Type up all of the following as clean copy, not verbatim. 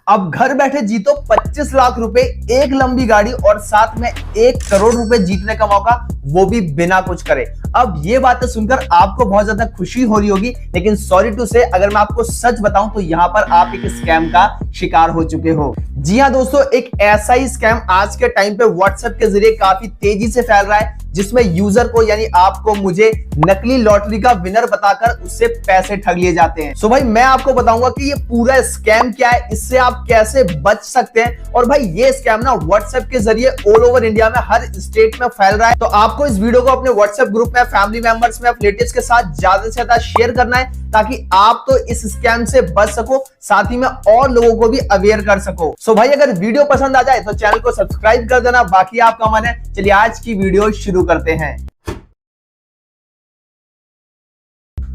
अब घर बैठे जीतो 25 लाख रुपए, एक लंबी गाड़ी और साथ में 1 करोड़ रुपए जीतने का मौका, वो भी बिना कुछ करे। अब ये बातें सुनकर आपको बहुत ज्यादा खुशी हो रही होगी, लेकिन सॉरी टू से अगर मैं आपको सच बताऊं तो यहाँ पर आप एक स्कैम का शिकार हो चुके हो। जी हाँ दोस्तों, एक ऐसा ही स्कैम आज के टाइम पे व्हाट्सएप के जरिए काफी तेजी से फैल रहा है, जिसमें यूजर को यानी आपको मुझे नकली लॉटरी का विनर बताकर उससे पैसे ठग लिए जाते हैं। सो भाई मैं आपको बताऊंगा कि ये पूरा स्कैम क्या है, इससे आप कैसे बच सकते हैं। और भाई ये स्कैम ना व्हाट्सएप के जरिए ऑल ओवर इंडिया में हर स्टेट में फैल रहा है। तो आपको इस वीडियो को अपने व्हाट्सएप ग्रुप में, फैमिली मेंबर्स में, रिलेटिव्स के साथ ज्यादा से ज्यादा शेयर करना है, ताकि आप तो इस स्कैम से बच सको, साथ ही में और लोगों को भी अवेयर कर सको। सो भाई अगर वीडियो पसंद आ जाए तो चैनल को सब्सक्राइब कर देना, बाकी आपका मन है। चलिए आज की वीडियो शुरू करते हैं।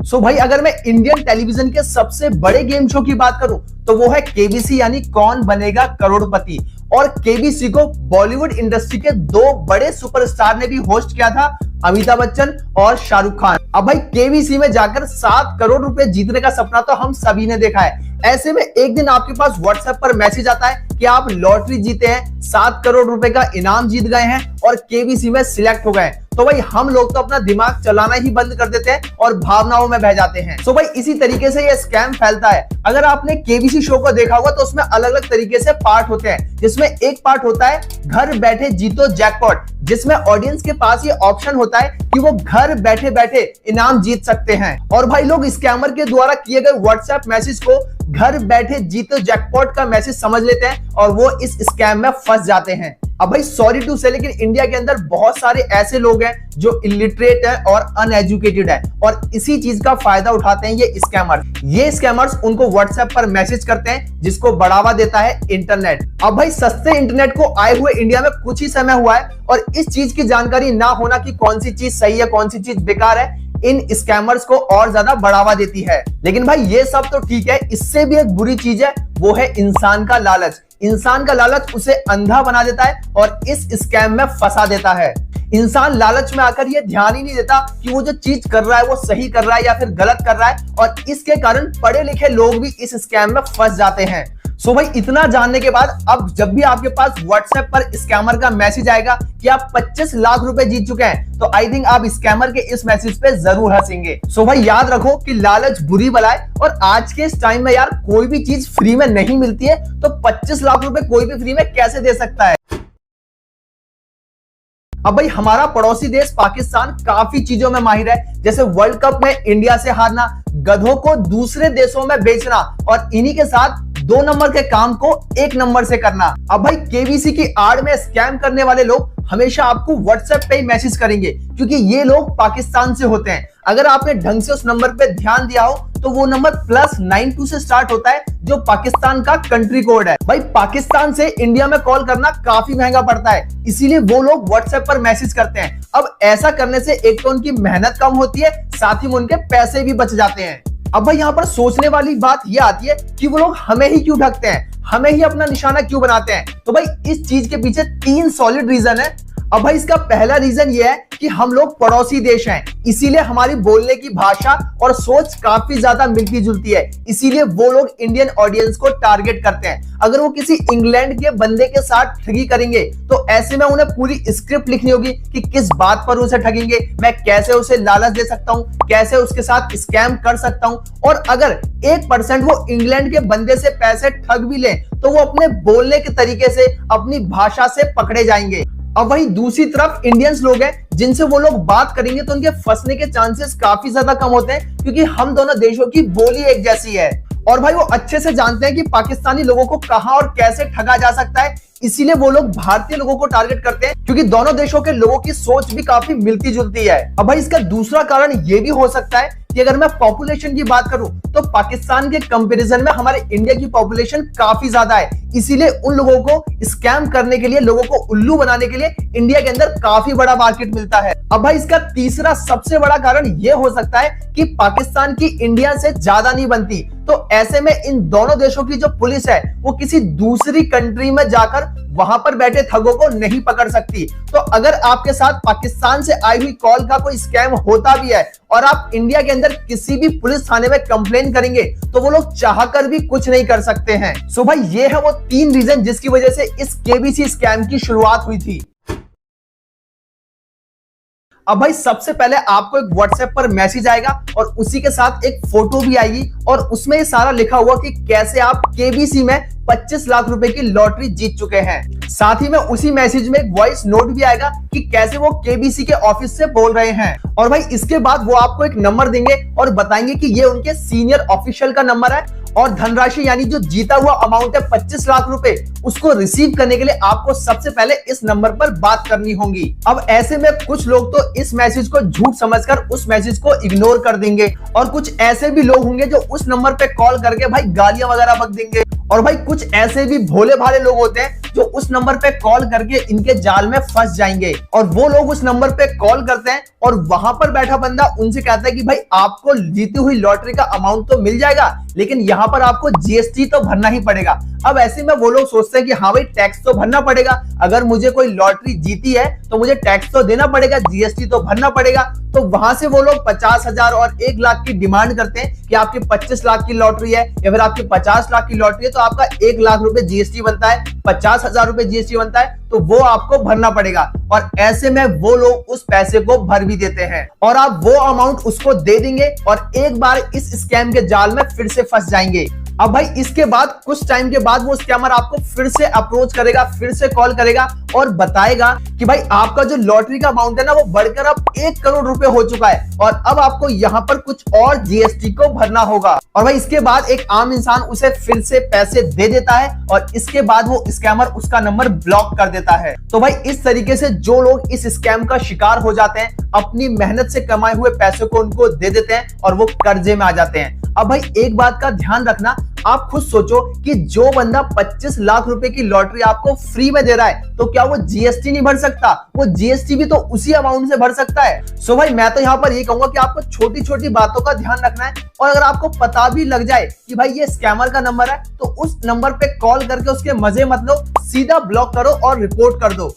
सो भाई अगर मैं इंडियन टेलीविजन के सबसे बड़े गेम शो की बात करूं तो वो है केबीसी यानी कौन बनेगा करोड़पति। और केबीसी को बॉलीवुड इंडस्ट्री के 2 बड़े सुपरस्टार ने भी होस्ट किया था, अमिताभ बच्चन और शाहरुख खान। अब भाई केबीसी में जाकर 7 करोड़ रुपए जीतने का सपना तो हम सभी ने देखा है। ऐसे में एक दिन आपके पास व्हाट्सएप पर मैसेज आता है कि आप लॉटरी जीते हैं, 7 करोड़ रुपए का इनाम जीत गए हैं और केबीसी में सिलेक्ट हो गए। तो भाई हम लोग तो अपना दिमाग चलाना ही बंद कर देते हैं और भावनाओं में बह जाते हैं। तो भाई इसी तरीके से ये स्कैम फैलता है। अगर आपने केबीसी शो को देखा होगा तो उसमें अलग अलग तरीके से पार्ट होते हैं, जिसमें एक पार्ट होता है घर बैठे जीतो जैकपॉट, जिसमें ऑडियंस के पास ये ऑप्शन होता है कि वो घर बैठे बैठे इनाम जीत सकते हैं। और भाई लोग स्कैमर के द्वारा किए गए व्हाट्सएप मैसेज को घर बैठे जीतो जैकपॉट का मैसेज समझ लेते हैं और वो इस स्कैम में फंस जाते हैं। अब भाई सॉरी टू से, लेकिन इंडिया के अंदर बहुत सारे ऐसे लोग हैं जो इलिटरेट है और अनएजुकेटेड है और इसी चीज का फायदा उठाते हैं ये स्कैमर। ये स्कैमर्स उनको व्हाट्सएप पर मैसेज करते हैं, जिसको बढ़ावा देता है इंटरनेट। अब भाई सस्ते इंटरनेट को आए हुए इंडिया में कुछ ही समय हुआ है और इस चीज की जानकारी ना होना कि कौन सी चीज सही है, कौन सी चीज बेकार है, इन स्कैमर्स को और ज्यादा बढ़ावा देती है। लेकिन भाई ये सब तो ठीक है, इससे भी एक बुरी चीज है, वो है इंसान का लालच। इंसान का लालच उसे अंधा बना देता है और इस स्कैम में फंसा देता है। इंसान लालच में आकर ये ध्यान ही नहीं देता कि वो जो चीज कर रहा है वो सही कर रहा है या फिर गलत कर रहा है, और इसके कारण पढ़े लिखे लोग भी इस स्कैम में फंस जाते हैं। सो भाई इतना जानने के बाद अब जब भी आपके पास व्हाट्सएप पर स्कैमर का मैसेज आएगा कि आप 25 लाख रुपए जीत चुके हैं, तो आई थिंक आप स्कैमर के इस मैसेज पे जरूर हंसेंगे। सो भाई याद रखो कि लालच बुरी बला है और आज के इस टाइम में यार कोई भी चीज फ्री में नहीं मिलती है, तो 25 लाख रुपए कोई भी फ्री में कैसे दे सकता है। अब भाई हमारा पड़ोसी देश पाकिस्तान काफी चीजों में माहिर है, जैसे वर्ल्ड कप में इंडिया से हारना, गधों को दूसरे देशों में बेचना और इन्हीं के साथ 2 नंबर के काम को 1 नंबर से करना। अब भाई केबीसी की आड़ में स्कैम करने वाले लोग हमेशा आपको व्हाट्सएप पे ही मैसेज करेंगे, क्योंकि ये लोग पाकिस्तान से होते हैं। अगर आपने ढंग से उस नंबर पे ध्यान दिया हो तो वो नंबर +92 से स्टार्ट होता है, जो पाकिस्तान का कंट्री कोड है। भाई पाकिस्तान से इंडिया में कॉल करना काफी महंगा पड़ता है, इसीलिए वो लोग व्हाट्सएप पर मैसेज करते हैं। अब ऐसा करने से एक तो उनकी मेहनत कम होती है, साथ ही में उनके पैसे भी बच जाते हैं। अब भाई यहाँ पर सोचने वाली बात ये आती है कि वो लोग हमें ही क्यों ठगते हैं, हमें ही अपना निशाना क्यों बनाते हैं। तो भाई इस चीज के पीछे 3 सॉलिड रीजन है। अब भाई इसका पहला रीजन ये है कि हम लोग पड़ोसी देश हैं, इसीलिए हमारी बोलने की भाषा और सोच काफी ज्यादा मिलती जुलती है, इसीलिए वो लोग इंडियन ऑडियंस को टारगेट करते हैं। अगर वो किसी इंग्लैंड के बंदे के साथ ठगी करेंगे तो ऐसे में उन्हें पूरी स्क्रिप्ट लिखनी होगी कि किस बात पर उसे ठगेंगे, मैं कैसे उसे लालच दे सकता हूँ, कैसे उसके साथ स्कैम कर सकता हूँ। और अगर 1% वो इंग्लैंड के बंदे से पैसे ठग भी ले तो वो अपने बोलने के तरीके से, अपनी भाषा से पकड़े जाएंगे। अब वही दूसरी तरफ इंडियंस लोग हैं, जिनसे वो लोग बात करेंगे तो उनके फंसने के चांसेस काफी ज्यादा कम होते हैं, क्योंकि हम दोनों देशों की बोली एक जैसी है और भाई वो अच्छे से जानते हैं कि पाकिस्तानी लोगों को कहां और कैसे ठगा जा सकता है। इसीलिए वो लोग भारतीय लोगों को टारगेट करते हैं, क्योंकि दोनों देशों के लोगों की सोच भी काफी मिलती जुलती है। अब भाई इसका दूसरा कारण ये भी हो सकता है कि अगर मैं पॉपुलेशन की बात करूं तो पाकिस्तान के कंपैरिजन में हमारे इंडिया की पॉपुलेशन काफी ज्यादा है, इसीलिए उन लोगों को स्कैम करने के लिए, लोगों को उल्लू बनाने के लिए इंडिया के अंदर काफी बड़ा मार्केट मिलता है। अब भाई इसका तीसरा सबसे बड़ा कारण यह हो सकता है कि पाकिस्तान की इंडिया से ज्यादा नहीं बनती, तो ऐसे में इन दोनों देशों की जो पुलिस है वो किसी दूसरी कंट्री में जाकर वहां पर बैठे ठगों को नहीं पकड़ सकती। तो अगर आपके साथ पाकिस्तान से आई हुई कॉल का कोई स्कैम होता भी है और आप इंडिया के अंदर किसी भी पुलिस थाने में कंप्लेन करेंगे तो वो लोग चाहकर भी कुछ नहीं कर सकते हैं। सो भाई ये है वो 3 रीजन जिसकी वजह से इस केबीसी स्कैम की शुरुआत हुई थी। अब भाई सबसे पहले आपको एक व्हाट्सएप पर मैसेज आएगा और उसी के साथ एक फोटो भी आएगी और उसमें ये सारा लिखा हुआ कि कैसे आप केबीसी में 25 लाख रुपए की लॉटरी जीत चुके हैं। साथ ही में उसी मैसेज में एक वॉइस नोट भी आएगा कि कैसे वो केबीसी के ऑफिस से बोल रहे हैं। और भाई इसके बाद वो आपको एक नंबर देंगे और बताएंगे कि ये उनके सीनियर ऑफिशियल का नंबर है और धनराशि यानी जो जीता हुआ अमाउंट है 25 लाख रुपए उसको रिसीव करने के लिए आपको सबसे पहले इस नंबर पर बात करनी होगी। अब ऐसे में कुछ लोग तो इस मैसेज को झूठ समझकर उस मैसेज को इग्नोर कर देंगे और कुछ ऐसे भी लोग होंगे जो उस नंबर पे कॉल करके भाई गालियां वगैरह बक देंगे और भाई कुछ ऐसे भी भोले भाले लोग होते हैं जो उस नंबर पे कॉल करके इनके जाल में फंस जाएंगे और वो लोग उस नंबर पे कॉल करते हैं और वहां पर बैठा बंदा उनसे कहता है कि भाई आपको जीती हुई लॉटरी का अमाउंट तो मिल जाएगा लेकिन यहाँ पर आपको जीएसटी तो भरना ही पड़ेगा। अब ऐसे में वो लोग सोचते हैं कि हाँ भाई टैक्स तो भरना पड़ेगा, अगर मुझे कोई लॉटरी जीती है तो मुझे टैक्स तो देना पड़ेगा, जीएसटी तो भरना पड़ेगा। तो वहां से वो लोग 50,000 और 1 लाख की डिमांड करते हैं कि आपकी 25 लाख की लॉटरी है या फिर आपकी 50 लाख की लॉटरी है तो आपका 1 लाख रुपए जीएसटी बनता है, 50,000 रुपए जीएसटी बनता है तो वो आपको भरना पड़ेगा। और ऐसे में वो लोग उस पैसे को भर भी देते हैं और आप वो अमाउंट उसको दे देंगे और एक बार इस स्कैम के जाल में फिर से फंस जाएंगे। अब भाई इसके बाद कुछ टाइम के बाद वो स्कैमर आपको फिर से अप्रोच करेगा, फिर से कॉल करेगा और बताएगा कि भाई आपका जो लॉटरी का अमाउंट है ना वो बढ़कर अब 1 करोड़ रुपए हो चुका है और अब आपको यहाँ पर कुछ और जीएसटी को भरना होगा। और भाई इसके बाद एक आम इंसान उसे फिर से पैसे दे देता है और इसके बाद वो स्कैमर उसका नंबर ब्लॉक कर देता है। तो भाई इस तरीके से जो लोग इस स्कैम का शिकार हो जाते हैं अपनी मेहनत से कमाए हुए पैसे को उनको दे देते हैं और वो कर्जे में आ जाते हैं। अब भाई एक बात का ध्यान रखना, आप खुद सोचो कि जो बंदा 25 लाख रुपए की लॉटरी आपको फ्री में दे रहा है तो क्या वो जीएसटी नहीं भर सकता? वो जीएसटी भी तो उसी अमाउंट से भर सकता है। सो भाई मैं तो यहाँ पर ये कहूंगा कि आपको छोटी छोटी बातों का ध्यान रखना है और अगर आपको पता भी लग जाए कि भाई ये स्कैमर का नंबर है तो उस नंबर पे कॉल करके उसके मजे मत लो, सीधा ब्लॉक करो और रिपोर्ट कर दो।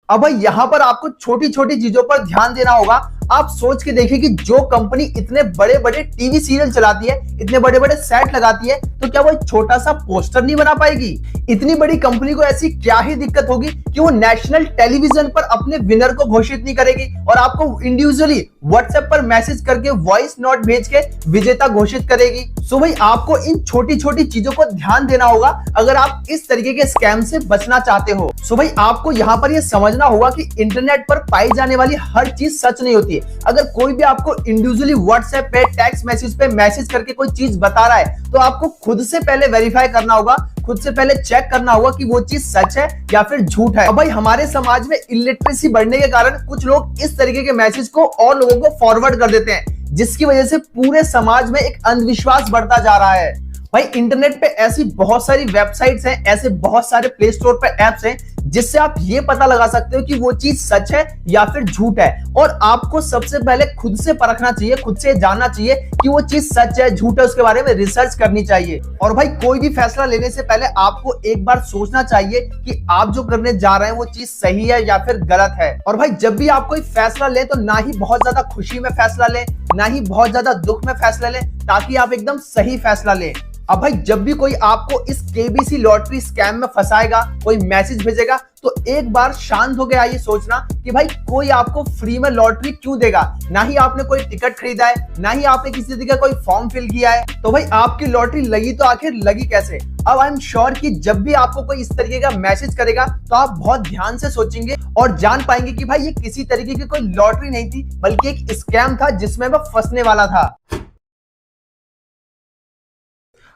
अब भाई यहाँ पर आपको छोटी छोटी चीजों पर ध्यान देना होगा। आप सोच के देखिए कि जो कंपनी इतने बड़े बड़े टीवी सीरियल चलाती है, इतने बड़े बड़े सेट लगाती है, तो क्या वो एक छोटा सा पोस्टर नहीं बना पाएगी? इतनी बड़ी कंपनी को ऐसी क्या ही दिक्कत होगी कि वो नेशनल टेलीविजन पर अपने विनर को घोषित नहीं करेगी और आपको इंडिविजुअली व्हाट्सएप पर मैसेज करके वॉइस नोट भेज के विजेता घोषित करेगी? सो भाई आपको इन छोटी छोटी चीजों को ध्यान देना होगा अगर आप इस तरीके के स्कैम से बचना चाहते हो। सो भाई आपको यहाँ पर ये समझना होगा कि इंटरनेट पर पाई जाने वाली हर चीज सच नहीं होती है। अगर कोई भी आपको इंडिविजुअली व्हाट्सएप पे टेक्स्ट मैसेज पे मैसेज करके कोई चीज बता रहा है तो आपको खुद से पहले वेरीफाई करना होगा, खुद से पहले चेक करना होगा कि वो चीज सच है या फिर झूठ है। अब भाई हमारे समाज में इलिटरेसी बढ़ने के कारण कुछ लोग इस तरीके के मैसेज को और लोगों को फॉरवर्ड कर देते हैं जिसकी वजह से पूरे समाज में एक अंधविश्वास बढ़ता जा रहा है। भाई इंटरनेट पे ऐसी बहुत सारी वेबसाइट्स हैं, ऐसे बहुत सारे प्ले स्टोर पे ऐप्स हैं जिससे आप ये पता लगा सकते हो कि वो चीज सच है या फिर झूठ है। और आपको सबसे पहले खुद से परखना चाहिए, खुद से जानना चाहिए कि वो चीज सच है झूठ है, उसके बारे में रिसर्च करनी चाहिए। और भाई कोई भी फैसला लेने से पहले आपको एक बार सोचना चाहिए कि आप जो करने जा रहे हैं वो चीज सही है या फिर गलत है। और भाई जब भी आप कोई फैसला लें तो ना ही बहुत ज्यादा खुशी में फैसला लें, ना ही बहुत ज्यादा दुख में फैसला लें, ताकि आप एकदम सही फैसला लें। अब भाई जब भी कोई आपको इस केबीसी लॉटरी स्कैम में फंसाएगा, कोई मैसेज भेजेगा, तो एक बार शांत होकर आइए सोचना कि भाई कोई आपको फ्री में लॉटरी क्यों देगा? ना ही आपने कोई टिकट खरीदा है, ना ही आपने किसी तरह का कोई फॉर्म फिल किया है, तो भाई आपकी लॉटरी लगी तो आखिर लगी कैसे? अब आई एम श्योर कि जब भी आपको कोई इस तरीके का मैसेज करेगा तो आप बहुत ध्यान से सोचेंगे और जान पाएंगे कि भाई ये किसी तरीके की कोई लॉटरी नहीं थी बल्कि एक स्कैम था जिसमें मैं फंसने वाला था।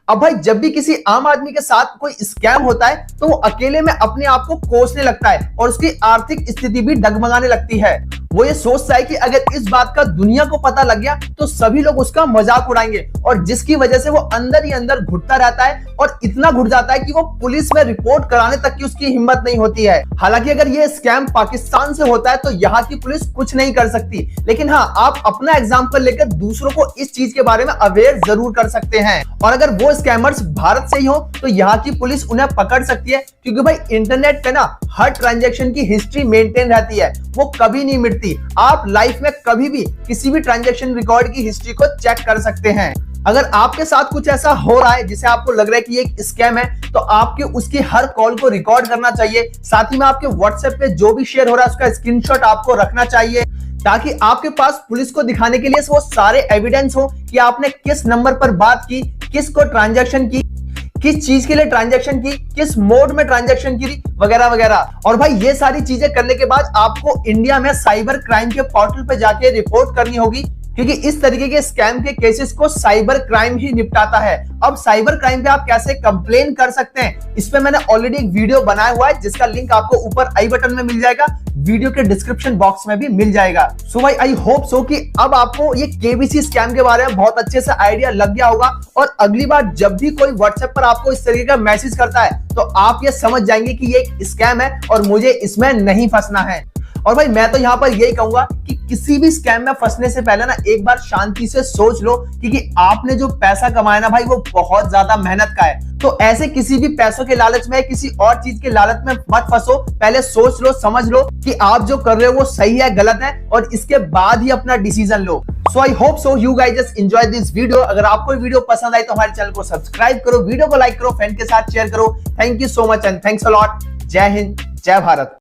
अब भाई जब भी किसी आम आदमी के साथ कोई स्कैम होता है तो वो अकेले में अपने आप को कोसने लगता है और उसकी आर्थिक स्थिति भी डगमगाने लगती है। वो ये सोचता है कि अगर इस बात का दुनिया को पता लग गया तो सभी लोग उसका मजाक उड़ाएंगे, और जिसकी वजह से वो अंदर ही अंदर घुटता रहता है और इतना घुट जाता है कि वो पुलिस में रिपोर्ट कराने तक की उसकी हिम्मत नहीं होती है। हालांकि अगर ये स्कैम पाकिस्तान से होता है तो यहाँ की पुलिस कुछ नहीं कर सकती, लेकिन हाँ, आप अपना एग्जाम्पल लेकर दूसरों को इस चीज के बारे में अवेयर जरूर कर सकते हैं। और अगर वो स्कैमर्स भारत से ही हो तो यहाँ की पुलिस उन्हें पकड़ सकती है, क्योंकि भाई इंटरनेट पे ना हर ट्रांजैक्शन की हिस्ट्री मेंटेन रहती है, वो कभी नहीं मिटती। आप लाइफ में कभी भी किसी भी ट्रांजैक्शन रिकॉर्ड की हिस्ट्री को चेक कर सकते हैं। अगर आपके साथ कुछ ऐसा हो रहा है जिसे आपको लग रहा है कि ये एक स्कैम है, तो आपके उसकी हर कॉल को रिकॉर्ड करना चाहिए। साथ ही में आपके व्हाट्सएप पे जो भी शेयर हो रहा है उसका स्क्रीनशॉट आपको रखना चाहिए, ताकि आपके पास पुलिस को दिखाने के लिए वो सारे एविडेंस हो कि आपने किस नंबर पर बात की, किसको ट्रांजैक्शन की, किस चीज के लिए ट्रांजैक्शन की, किस मोड में ट्रांजैक्शन की, वगैरह वगैरह। और भाई ये सारी चीजें करने के बाद आपको इंडिया में साइबर क्राइम के पोर्टल पे जाके रिपोर्ट करनी होगी, क्योंकि इस तरीके के स्कैम के केसेस को साइबर क्राइम ही निपटाता है। अब साइबर क्राइम पे आप कैसे कंप्लेन कर सकते हैं, इस पे मैंने ऑलरेडी एक वीडियो बनाया हुआ है, जिसका लिंक आपको ऊपर आई बटन में मिल जाएगा, वीडियो के डिस्क्रिप्शन बॉक्स में भी मिल जाएगा। सो भाई आई होप सो कि अब आपको ये केबीसी स्कैम के बारे में बहुत अच्छे से आइडिया लग गया होगा, और अगली बार जब भी कोई व्हाट्सएप पर आपको इस तरीके का मैसेज करता है तो आप ये समझ जाएंगे कि ये एक स्कैम है और मुझे इसमें नहीं फंसना है। और भाई मैं तो यहाँ पर यही कहूंगा कि किसी भी स्कैम में फंसने से पहले ना एक बार शांति से सोच लो, क्योंकि आपने जो पैसा कमाया ना भाई वो बहुत ज्यादा मेहनत का है। तो ऐसे किसी भी पैसों के लालच में, किसी और चीज के लालच में मत फंसो। पहले सोच लो, समझ लो कि आप जो कर रहे हो वो सही है गलत है, और इसके बाद ही अपना decision low. So I hope so you guys just enjoy this video. अगर आपको वीडियो पसंद आई तो हमारे चैनल को सब्सक्राइब करो, वीडियो को लाइक करो, फ्रेंड के साथ शेयर करो। Thank you so much and thanks a lot. जय हिंद, जय भारत।